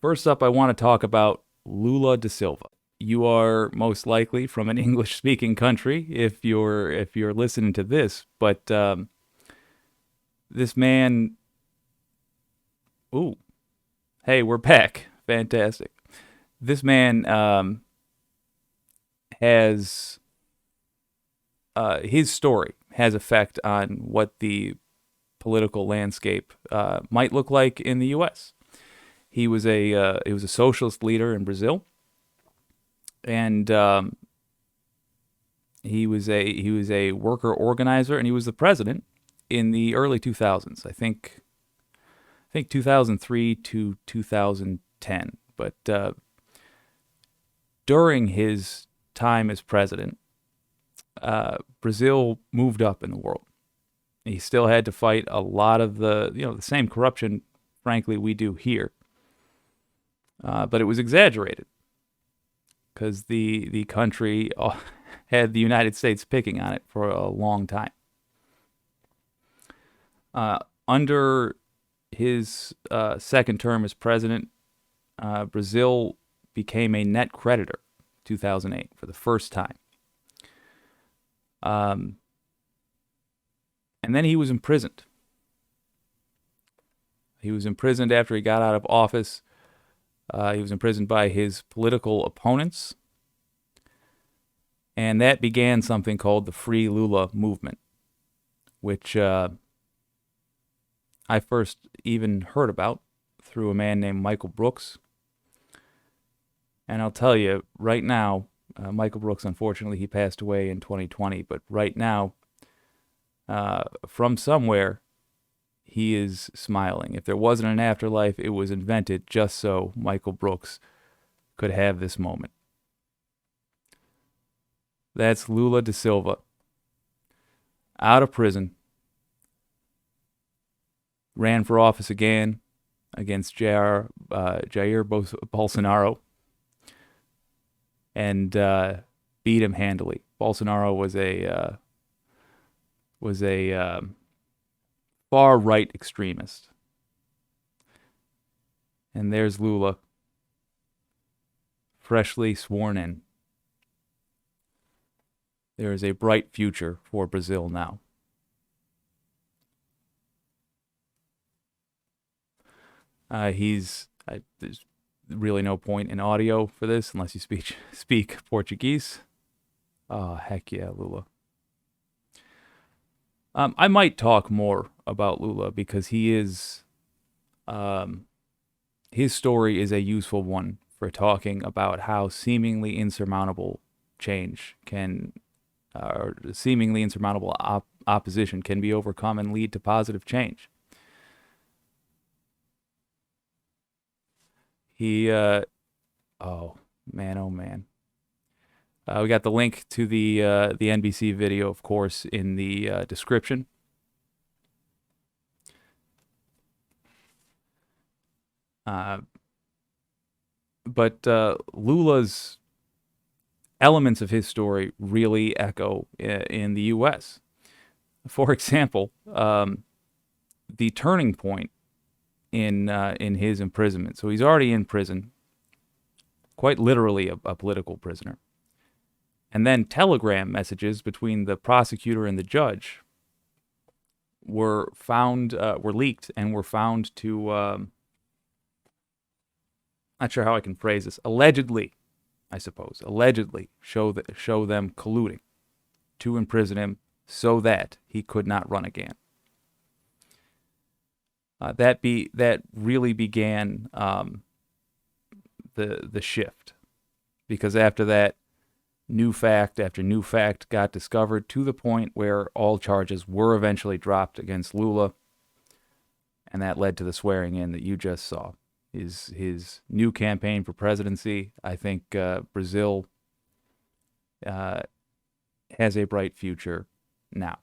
First up, I want to talk about Lula da Silva. You are most likely from an English-speaking country if you're listening to this, but this man. Ooh, hey, we're back. Fantastic. This man has his story has effect on what the political landscape might look like in the U.S. He was a socialist leader in Brazil, and he was a worker organizer, and he was the president in the early 2000s. I think 2003 to 2010. But during his time as president, Brazil moved up in the world. He still had to fight a lot of the same corruption, frankly, we do here. But it was exaggerated because the country had the United States picking on it for a long time. Under his second term as president, Brazil became a net creditor 2008 for the first time. And then he was imprisoned. He was imprisoned after he got out of office. He was imprisoned by his political opponents. And that began something called the Free Lula movement, which I first even heard about through a man named Michael Brooks. And I'll tell you, right now, Michael Brooks, unfortunately, he passed away in 2020, but right now, from somewhere, he is smiling. If there wasn't an afterlife, it was invented just so Michael Brooks could have this moment. That's Lula da Silva, out of prison, ran for office again against Jair Bolsonaro, and beat him handily. Bolsonaro was a far right extremist, and there's Lula, freshly sworn in. There is a bright future for Brazil now. There's really no point in audio for this unless you speak Portuguese. Oh, heck yeah, Lula. I might talk more about Lula because his story is a useful one for talking about how seemingly insurmountable change or seemingly insurmountable opposition can be overcome and lead to positive change. Oh man, oh man. We got the link to the NBC video, of course, in the description. But Lula's elements of his story really echo in the U.S. For example, the turning point in his imprisonment. So he's already in prison, quite literally a political prisoner. And then telegram messages between the prosecutor and the judge were leaked and were found to, not sure how I can phrase this, allegedly show them colluding to imprison him so that he could not run again. That really began the shift, because after that, new fact after new fact got discovered to the point where all charges were eventually dropped against Lula, and that led to the swearing in that you just saw. His new campaign for presidency. I think Brazil has a bright future now.